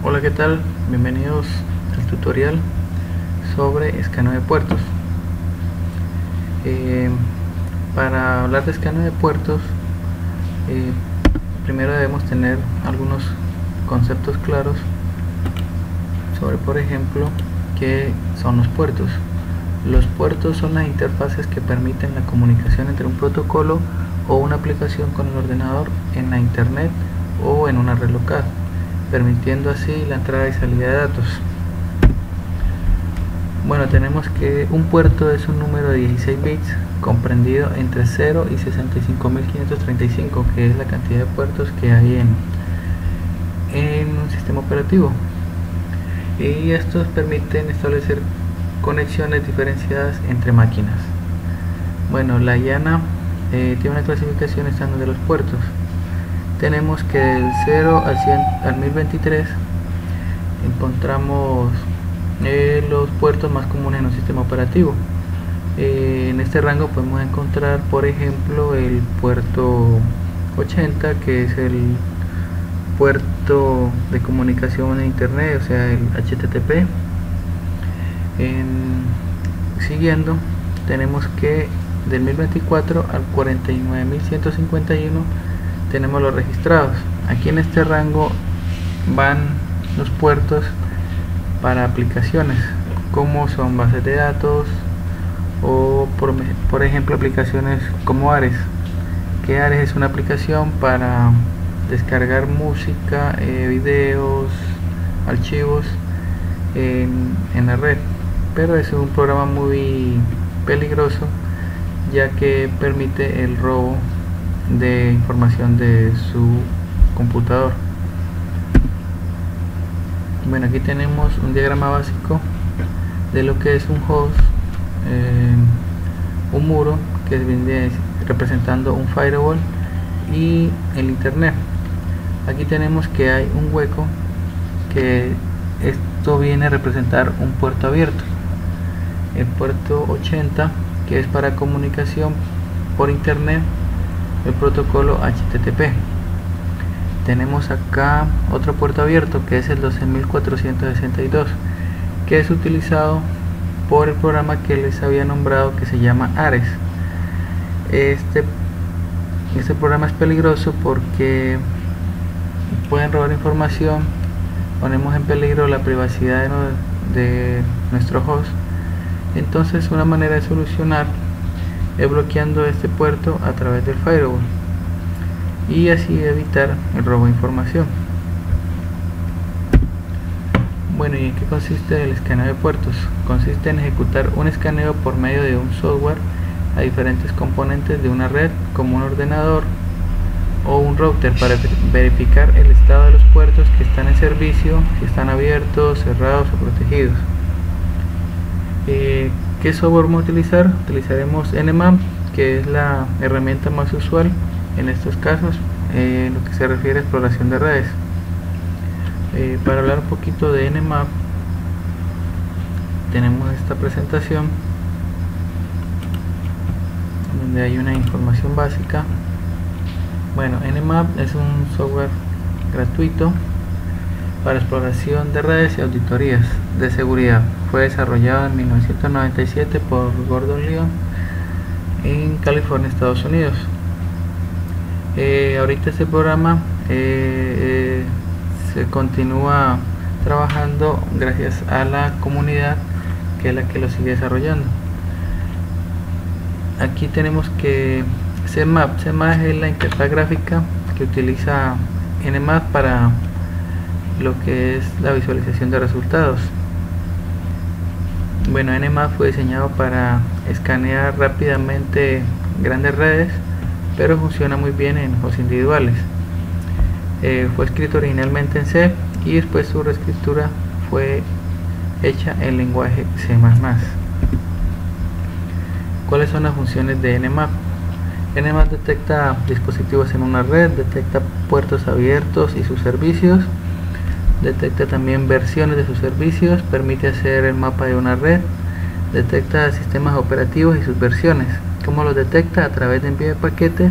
Hola, ¿qué tal? Bienvenidos al tutorial sobre escaneo de puertos. Para hablar de escaneo de puertos, primero debemos tener algunos conceptos claros sobre, por ejemplo, qué son los puertos. Los puertos son las interfaces que permiten la comunicación entre un protocolo o una aplicación con el ordenador en la internet o en una red local, permitiendo así la entrada y salida de datos. Bueno, tenemos que un puerto es un número de 16 bits comprendido entre 0 y 65.535, que es la cantidad de puertos que hay en un sistema operativo, y estos permiten establecer conexiones diferenciadas entre máquinas. Bueno, la IANA tiene una clasificación estándar de los puertos. Tenemos que del 0 al 1023 encontramos los puertos más comunes en un sistema operativo. En este rango podemos encontrar, por ejemplo, el puerto 80, que es el puerto de comunicación en internet, o sea, el HTTP. Siguiendo, tenemos que del 1024 al 49.151 tenemos los registrados. Aquí en este rango van los puertos para aplicaciones, como son bases de datos o por ejemplo aplicaciones como Ares, que Ares es una aplicación para descargar música, videos, archivos en la red, pero es un programa muy peligroso, ya que permite el robo de información de su computador. Bueno, aquí tenemos un diagrama básico de lo que es un host, un muro que viene representando un firewall y el internet. Aquí tenemos que hay un hueco, que esto viene a representar un puerto abierto, el puerto 80, que es para comunicación por internet, el protocolo HTTP. Tenemos acá otro puerto abierto, que es el 12.462, que es utilizado por el programa que les había nombrado, que se llama Ares. Este programa es peligroso porque pueden robar información, ponemos en peligro la privacidad de nuestro host. Entonces, una manera de solucionar es bloqueando este puerto a través del firewall, y así evitar el robo de información. Bueno, ¿y en qué consiste el escaneo de puertos? Consiste en ejecutar un escaneo por medio de un software a diferentes componentes de una red, como un ordenador o un router, para verificar el estado de los puertos que están en servicio, si están abiertos, cerrados o protegidos. ¿Qué software vamos a utilizar? Utilizaremos Nmap, que es la herramienta más usual en estos casos, en lo que se refiere a exploración de redes. Para hablar un poquito de Nmap, tenemos esta presentación donde hay una información básica. Bueno, Nmap es un software gratuito para exploración de redes y auditorías de seguridad. Fue desarrollado en 1997 por Gordon Leon en California, Estados Unidos. Ahorita este programa se continúa trabajando gracias a la comunidad, que es la que lo sigue desarrollando. Aquí tenemos que CMap es la interfaz gráfica que utiliza Nmap para lo que es la visualización de resultados. Bueno, Nmap fue diseñado para escanear rápidamente grandes redes, pero funciona muy bien en hosts individuales. Fue escrito originalmente en C y después su reescritura fue hecha en lenguaje C++. ¿Cuáles son las funciones de Nmap? Nmap detecta dispositivos en una red, detecta puertos abiertos y sus servicios, detecta también versiones de sus servicios, permite hacer el mapa de una red, detecta sistemas operativos y sus versiones. ¿Cómo los detecta? A través de envío de paquetes,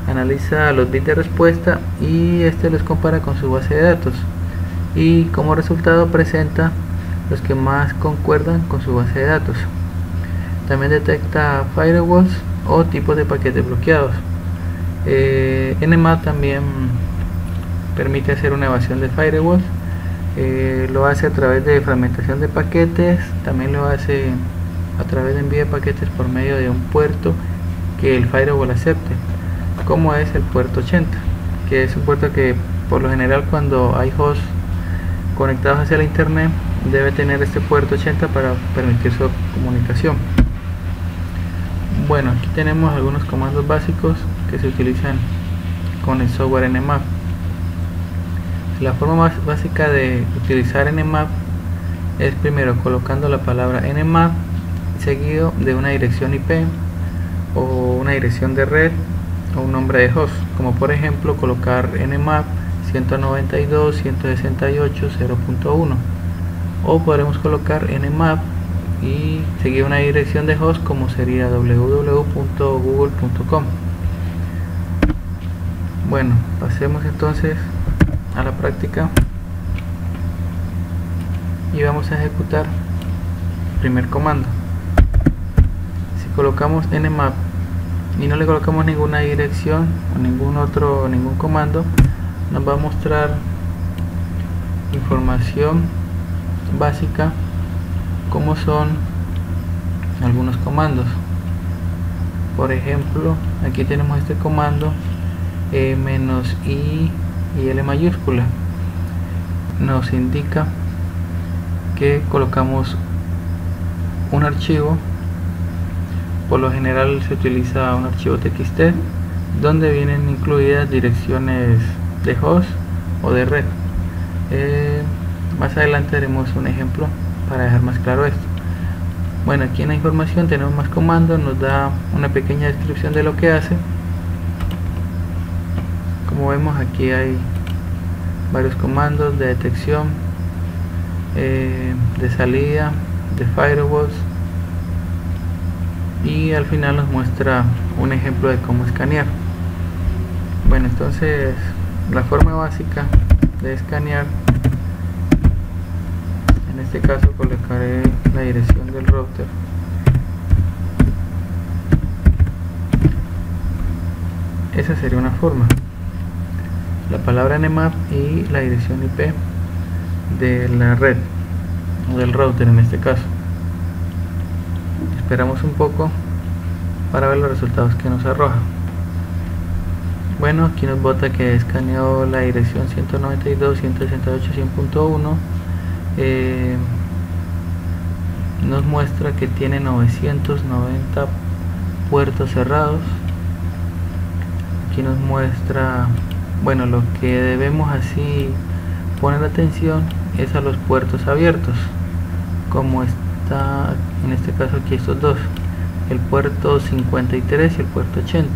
analiza los bits de respuesta y los compara con su base de datos. y como resultado presenta los que más concuerdan con su base de datos. También detecta firewalls o tipos de paquetes bloqueados. Nmap también permite hacer una evasión de firewalls. Lo hace a través de fragmentación de paquetes, también lo hace a través de envío de paquetes por medio de un puerto que el firewall acepte, como es el puerto 80, que es un puerto que por lo general cuando hay hosts conectados hacia la internet debe tener este puerto 80 para permitir su comunicación. Bueno, aquí tenemos algunos comandos básicos que se utilizan con el software Nmap. La forma más básica de utilizar Nmap es primero colocando la palabra Nmap seguido de una dirección IP o una dirección de red o un nombre de host, como por ejemplo colocar Nmap 192.168.0.1, o podremos colocar Nmap y seguir una dirección de host como sería www.google.com. Bueno, pasemos entonces a la práctica y vamos a ejecutar el primer comando. Si colocamos Nmap y no le colocamos ninguna dirección o ningún comando, nos va a mostrar información básica como son algunos comandos. Por ejemplo, aquí tenemos este comando -i y L mayúscula, nos indica que colocamos un archivo. Por lo general se utiliza un archivo TXT donde vienen incluidas direcciones de host o de red. Más adelante haremos un ejemplo para dejar más claro esto. Bueno, aquí en la información tenemos más comandos, nos da una pequeña descripción de lo que hace. Como vemos, aquí hay varios comandos de detección, de salida, de firewalls, y al final nos muestra un ejemplo de cómo escanear. Bueno, entonces la forma básica de escanear, en este caso colocaré la dirección del router. Esa sería una forma. La palabra Nmap y la dirección IP de la red o del router en este caso. Esperamos un poco para ver los resultados que nos arroja. Bueno, aquí nos bota que escaneó la dirección 192.168.100.1. Nos muestra que tiene 990 puertos cerrados. Aquí nos muestra, bueno, lo que debemos así poner atención es a los puertos abiertos, como está en este caso aquí estos dos, el puerto 53 y el puerto 80.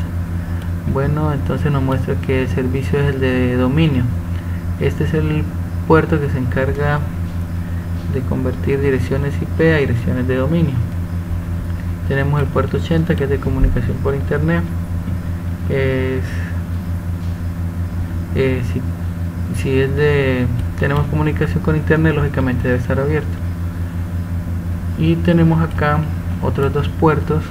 Bueno, entonces nos muestra que el servicio es el de dominio. Este es el puerto que se encarga de convertir direcciones IP a direcciones de dominio. Tenemos el puerto 80 que es de comunicación por internet. Si es de tenemos comunicación con internet, lógicamente debe estar abierto. Y tenemos acá otros dos puertos,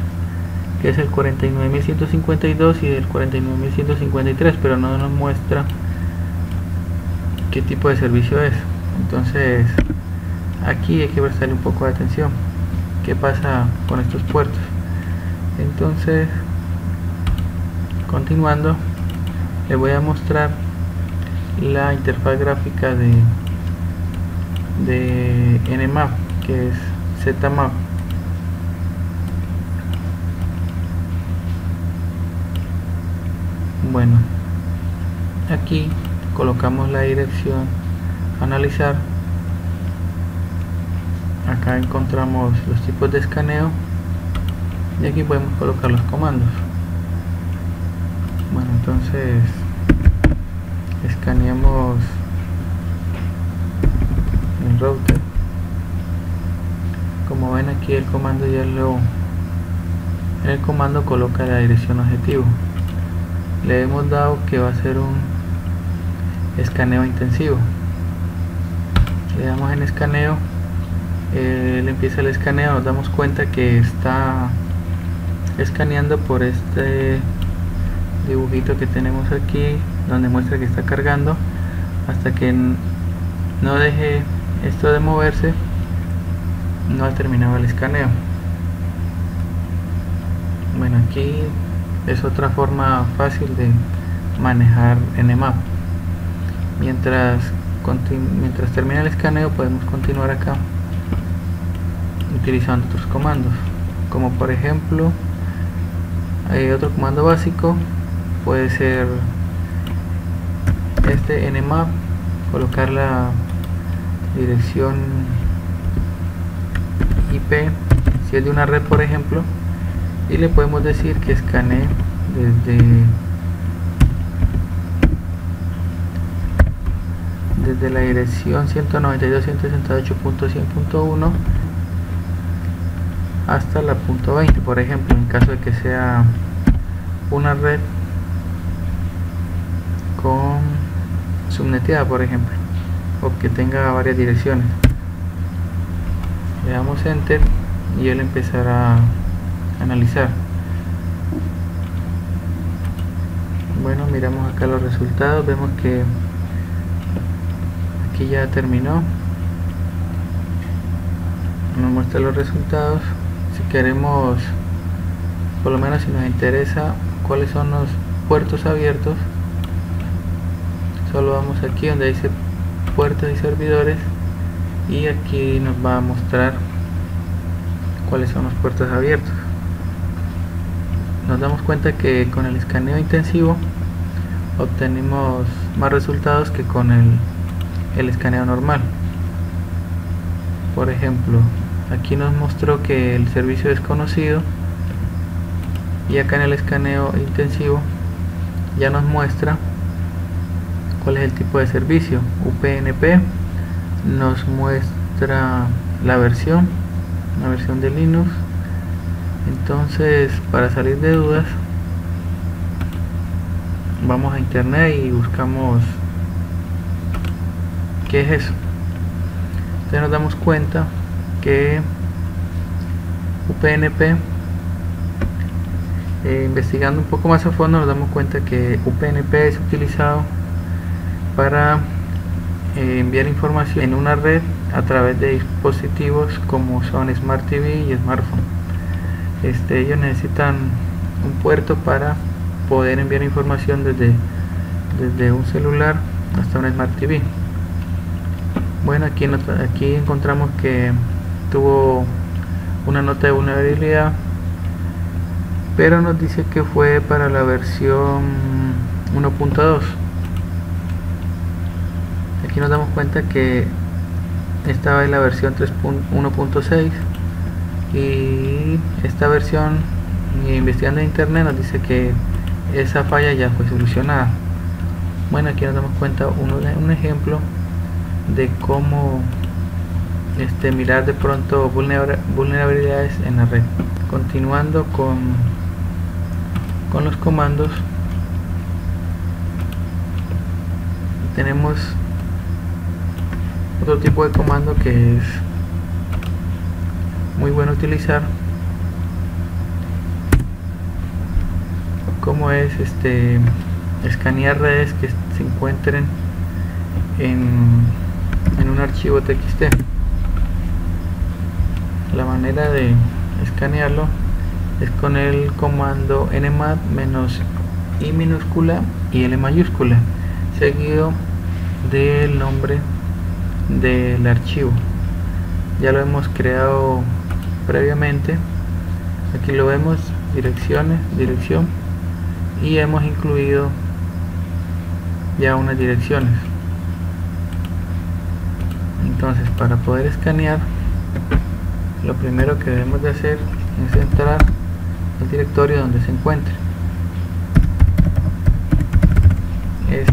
que es el 49.152 y el 49.153, pero no nos muestra qué tipo de servicio es. Entonces aquí hay que prestarle un poco de atención qué pasa con estos puertos. Entonces, continuando, les voy a mostrar la interfaz gráfica de Nmap, que es ZMap. Bueno, aquí colocamos la dirección analizar. Acá encontramos los tipos de escaneo y aquí podemos colocar los comandos. Bueno, entonces escaneamos el router. Como ven, aquí el comando en el comando coloca la dirección objetivo. Le hemos dado que va a ser un escaneo intensivo. le damos en escaneo, él empieza el escaneo, nos damos cuenta que está escaneando por este dibujito que tenemos aquí donde muestra que está cargando. Hasta que no deje esto de moverse, no ha terminado el escaneo. Bueno, aquí es otra forma fácil de manejar Nmap. Mientras termina el escaneo, podemos continuar acá utilizando otros comandos, como por ejemplo otro comando básico puede ser este Nmap, colocar la dirección IP si es de una red, por ejemplo, y le podemos decir que escanee desde la dirección 192.168.100.1 hasta la punto 20, por ejemplo, en caso de que sea una red con subneteada, por ejemplo, o que tenga varias direcciones. Le damos enter y él empezará a analizar. Bueno, miramos acá los resultados, vemos que aquí ya terminó, nos muestra los resultados. Si queremos, por lo menos si nos interesa cuáles son los puertos abiertos, solo vamos aquí donde dice puertos y servidores, y aquí nos va a mostrar cuáles son los puertos abiertos. Nos damos cuenta que con el escaneo intensivo obtenemos más resultados que con el escaneo normal. Por ejemplo, aquí nos mostró que el servicio es desconocido, y acá en el escaneo intensivo ya nos muestra cuál es el tipo de servicio. UPnP nos muestra la versión, una versión de Linux. Entonces, para salir de dudas, vamos a internet y buscamos qué es eso. Entonces nos damos cuenta que UPnP, investigando un poco más a fondo, nos damos cuenta que UPnP es utilizado para enviar información en una red a través de dispositivos como son Smart TV y Smartphone. Ellos necesitan un puerto para poder enviar información desde un celular hasta una Smart TV. Bueno, aquí encontramos que tuvo una nota de vulnerabilidad, pero nos dice que fue para la versión 1.2. Aquí nos damos cuenta que estaba en la versión 1.6, y esta versión, investigando en internet, nos dice que esa falla ya fue solucionada. Bueno, aquí nos damos cuenta un ejemplo de cómo mirar de pronto vulnerabilidades en la red. Continuando con los comandos, tenemos otro tipo de comando que es muy bueno utilizar, como es escanear redes que se encuentren en un archivo TXT. La manera de escanearlo es con el comando nmap -i minúscula y L mayúscula, seguido del nombre del archivo. Ya lo hemos creado previamente. Aquí lo vemos, dirección, y hemos incluido ya unas direcciones. Entonces, para poder escanear, lo primero que debemos de hacer es entrar al directorio donde se encuentre.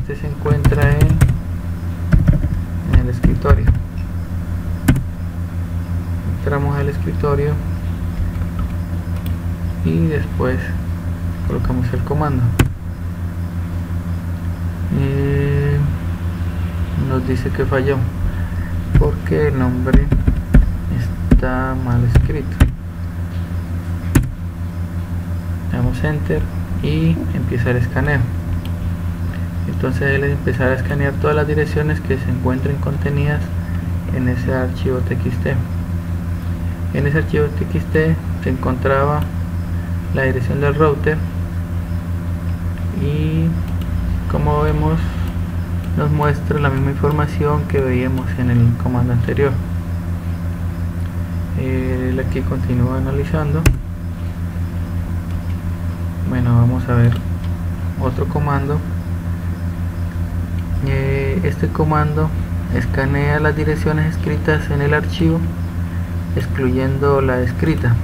Se encuentra en el escritorio. Entramos al escritorio y después colocamos el comando. Nos dice que falló. porque el nombre está mal escrito. Damos enter y empieza el escaneo. Entonces él empezará a escanear todas las direcciones que se encuentren contenidas en ese archivo txt. En ese archivo txt se encontraba la dirección del router y, como vemos, nos muestra la misma información que veíamos en el comando anterior. Él aquí continúa analizando. Bueno, vamos a ver otro comando. Este comando escanea las direcciones escritas en el archivo, excluyendo la escrita.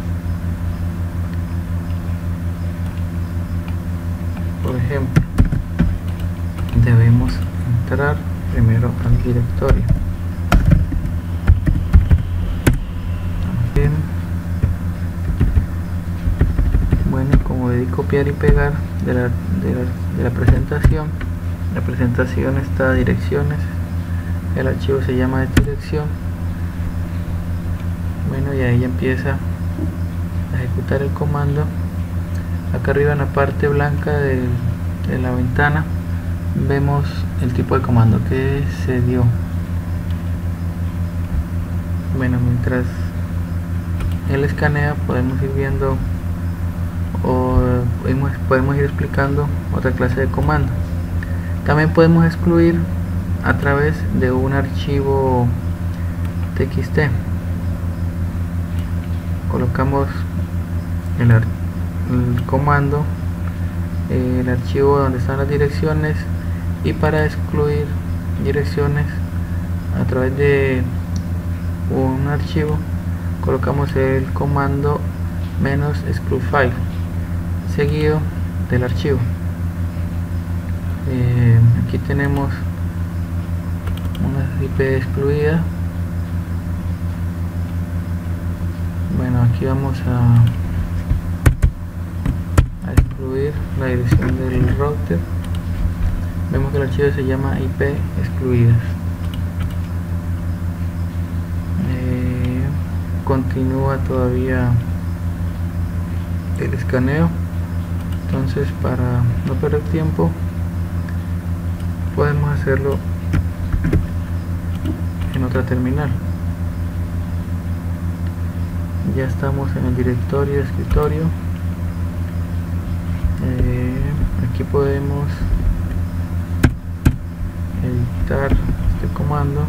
Por ejemplo, debemos entrar primero al directorio. Bien. Bueno, como debí copiar y pegar de la presentación, la presentación está direcciones, el archivo se llama de dirección. Bueno, y ahí empieza a ejecutar el comando. Acá arriba en la parte blanca de la ventana vemos el tipo de comando que se dio. Bueno, mientras él escanea podemos ir viendo o podemos ir explicando otra clase de comando. También podemos excluir a través de un archivo txt. Colocamos el comando, el archivo donde están las direcciones, y para excluir direcciones a través de un archivo colocamos el comando -exclude file seguido del archivo. Aquí tenemos una IP excluida. Bueno, aquí vamos a excluir la dirección del router. Vemos que el archivo se llama IP excluidas. Continúa todavía el escaneo. Entonces, para no perder tiempo, podemos hacerlo en otra terminal. Ya estamos en el directorio de escritorio. Aquí podemos editar este comando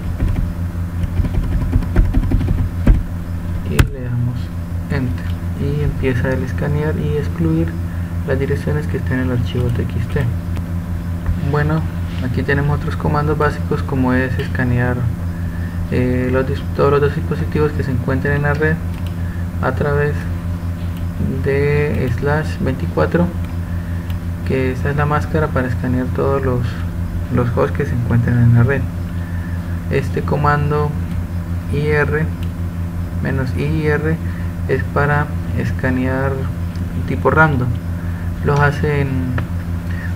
y le damos enter y empieza el escanear y excluir las direcciones que estén en el archivo txt. Bueno, aquí tenemos otros comandos básicos, como es escanear todos los dispositivos que se encuentren en la red a través de /24, que esa es la máscara para escanear todos los hosts que se encuentren en la red. Este comando -ir es para escanear tipo random. Los hacen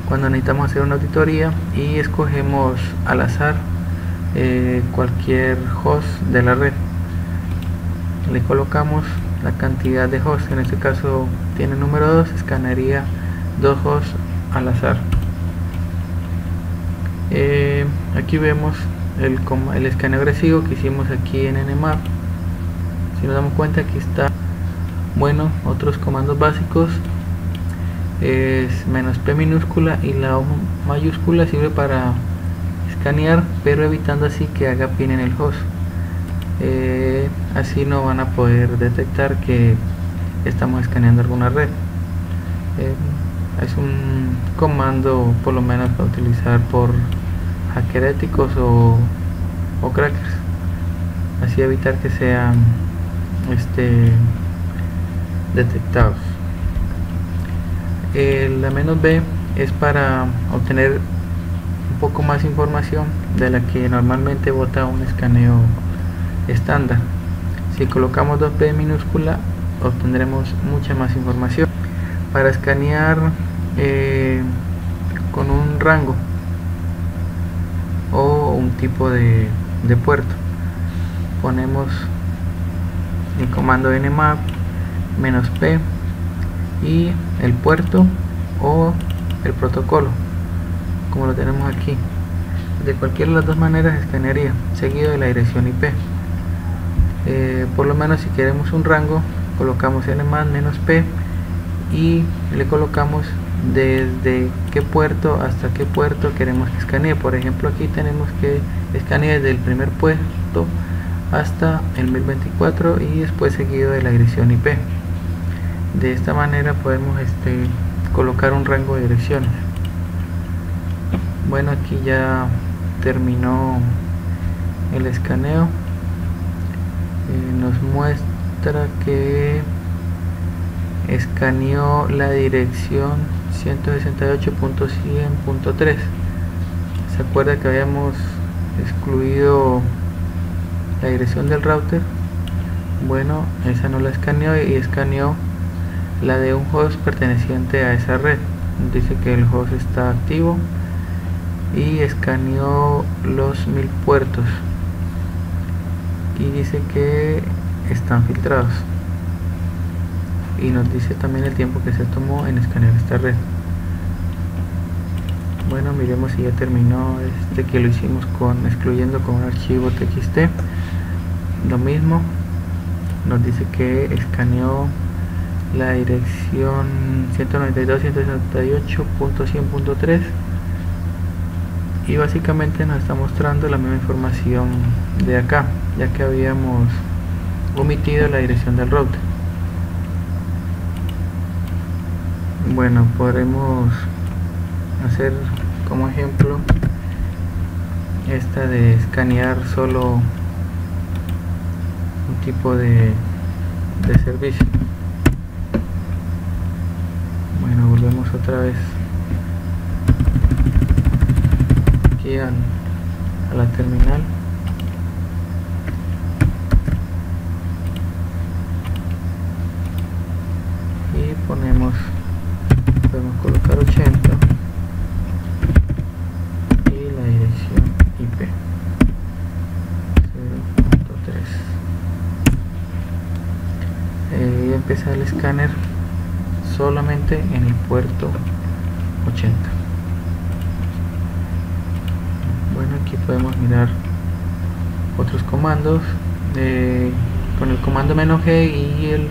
cuando necesitamos hacer una auditoría y escogemos al azar cualquier host de la red. Le colocamos la cantidad de hosts, en este caso tiene número 2, escanearía 2 hosts al azar. Aquí vemos el escaneo agresivo que hicimos aquí en Nmap. Si nos damos cuenta, aquí está. Bueno, otros comandos básicos es -p minúscula y la O mayúscula sirve para escanear, pero evitando así que haga pin en el host. Así no van a poder detectar que estamos escaneando alguna red. Es un comando por lo menos para utilizar por hackers éticos o crackers, así evitar que sean detectados. La "-b" es para obtener un poco más información de la que normalmente bota un escaneo estándar. Si colocamos 2p minúscula obtendremos mucha más información. Para escanear con un rango o un tipo de puerto, ponemos el comando nmap -p y el puerto o el protocolo, como lo tenemos aquí. De cualquiera de las dos maneras escanearía, seguido de la dirección IP. Por lo menos si queremos un rango, colocamos nmap -p y le colocamos desde qué puerto hasta qué puerto queremos que escanee. Por ejemplo, aquí tenemos que escanee desde el primer puerto hasta el 1024 y después seguido de la dirección IP. De esta manera podemos colocar un rango de direcciones. Bueno, aquí ya terminó el escaneo. Nos muestra que escaneó la dirección 168.100.3. ¿Se acuerda que habíamos excluido la dirección del router? Bueno, esa no la escaneó y escaneó la de un host perteneciente a esa red. Dice que el host está activo y escaneó los 1000 puertos y dice que están filtrados, y nos dice también el tiempo que se tomó en escanear esta red. Bueno, miremos si ya terminó que lo hicimos excluyendo con un archivo txt. Lo mismo, nos dice que escaneó la dirección 192.168.100.3 y básicamente nos está mostrando la misma información de acá, ya que habíamos omitido la dirección del router. Bueno, podremos hacer como ejemplo esta de escanear solo un tipo de servicio. Bueno, volvemos otra vez aquí a la terminal. Y podemos colocar 80 y la dirección IP 0.3. Y empezar el escáner solamente en el puerto 80. Bueno, aquí podemos mirar otros comandos con el comando "-g" y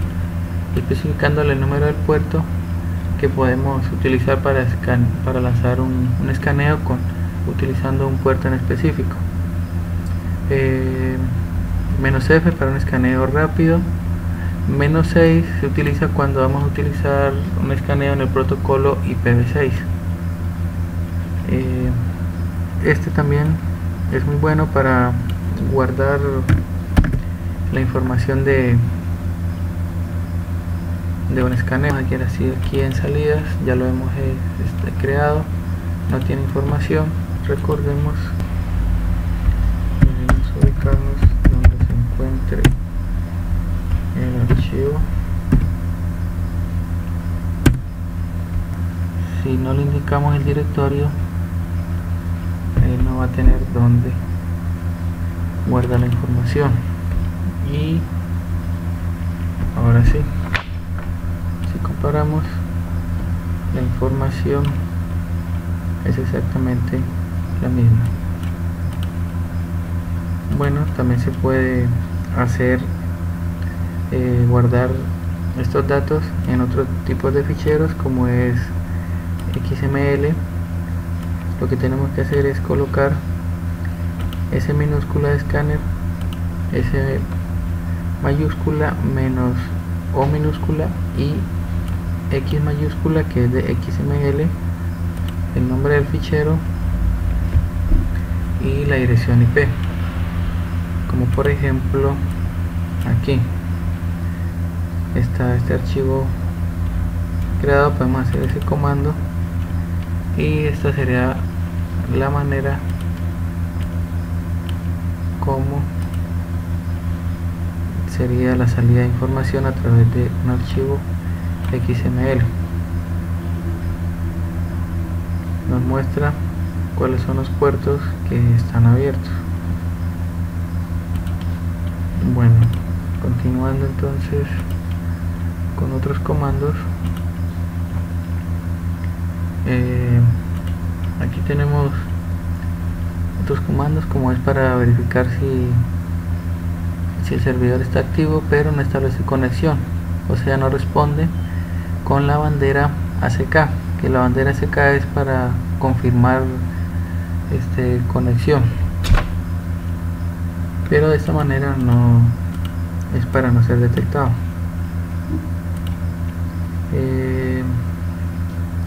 especificándole el número del puerto que podemos utilizar para lanzar un escaneo utilizando un puerto en específico. "-f" para un escaneo rápido. "-6" se utiliza cuando vamos a utilizar un escaneo en el protocolo IPv6. Este también es muy bueno para guardar la información de un escaneo. Aquí en salidas ya lo hemos creado, no tiene información. Recordemos, debemos ubicarnos donde se encuentre el archivo. Si no le indicamos el directorio, él no va a tener donde guardar la información. Y ahora sí, si comparamos, la información es exactamente la misma. Bueno, también se puede hacer guardar estos datos en otro tipo de ficheros, como es XML. Lo que tenemos que hacer es colocar S minúscula de escáner, S mayúscula menos O minúscula y X mayúscula, que es de XML, el nombre del fichero y la dirección IP. Como por ejemplo aquí está este archivo creado, podemos hacer ese comando y esta sería la manera como sería la salida de información a través de un archivo XML. Nos muestra cuáles son los puertos que están abiertos. Bueno, continuando entonces con otros comandos. Aquí tenemos otros comandos, como es para verificar si el servidor está activo pero no establece conexión, o sea, no responde con la bandera ACK, que la bandera ACK es para confirmar conexión, pero de esta manera no es para no ser detectado.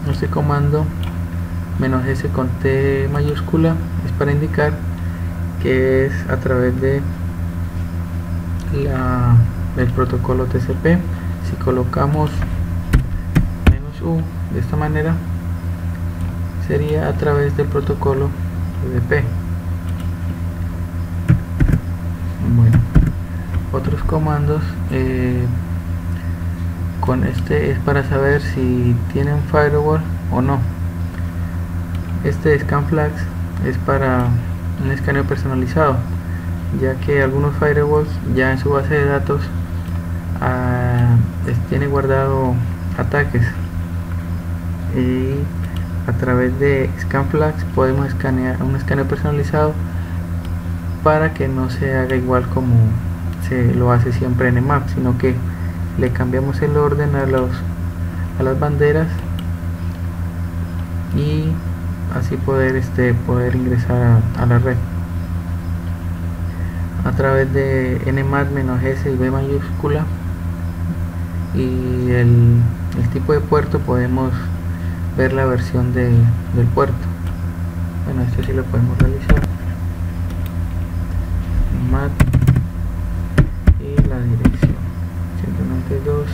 Este comando -s con T mayúscula es para indicar que es a través de el protocolo TCP. Si colocamos -u de esta manera, sería a través del protocolo UDP. Bueno, otros comandos con este es para saber si tienen firewall o no. Este scanflags es para un escaneo personalizado, ya que algunos firewalls ya en su base de datos tiene guardado ataques, y a través de scanflags podemos escanear un escaneo personalizado para que no se haga igual como se lo hace siempre en Nmap, sino que le cambiamos el orden a las banderas y así poder ingresar a la red. A través de nmat -s y b mayúscula y el tipo de puerto podemos ver la versión del puerto. Bueno, esto sí lo podemos realizar. nmat y la dirección 192.168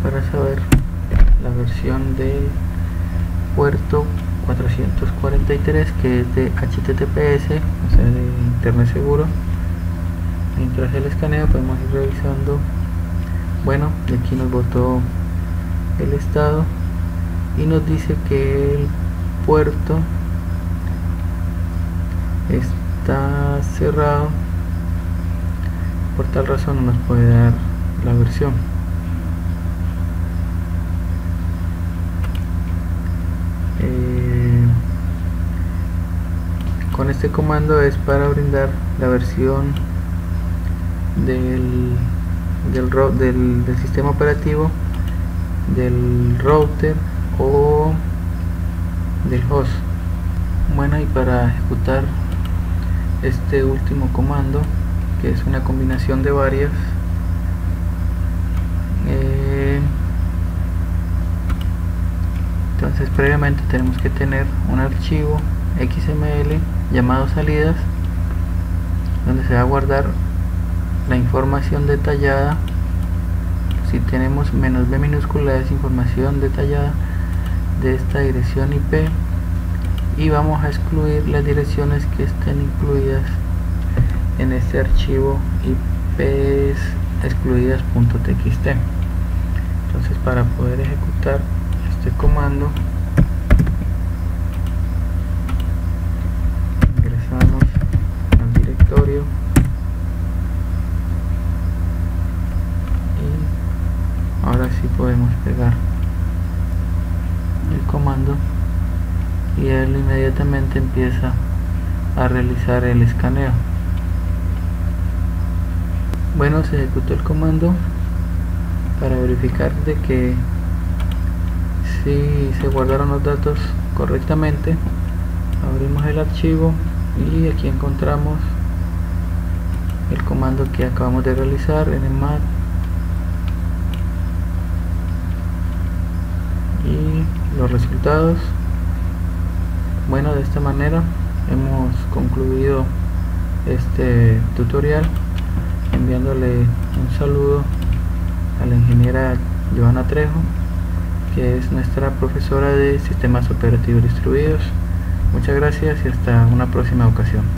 para saber la versión del puerto 443, que es de HTTPS, o sea, de internet seguro. Mientras el escaneo podemos ir revisando. Bueno, y aquí nos botó el estado y nos dice que el puerto está cerrado, por tal razón no nos puede dar la versión. Con este comando es para brindar la versión del sistema operativo, del router o del host. Bueno, y para ejecutar este último comando, que es una combinación de varias, entonces previamente tenemos que tener un archivo XML llamado salidas, donde se va a guardar la información detallada. Si tenemos -b minúscula es información detallada de esta dirección IP, y vamos a excluir las direcciones que estén incluidas en este archivo IPs excluidas.txt. Entonces, para poder ejecutar este comando, ingresamos al directorio y ahora sí podemos pegar el comando y él inmediatamente empieza a realizar el escaneo. Bueno, se ejecutó el comando para verificar de que si se guardaron los datos correctamente. Abrimos el archivo y aquí encontramos el comando que acabamos de realizar, nmat, y los resultados. Bueno, de esta manera hemos concluido este tutorial, enviándole un saludo a la ingeniera Joana Trejo, que es nuestra profesora de sistemas operativos distribuidos. Muchas gracias y hasta una próxima ocasión.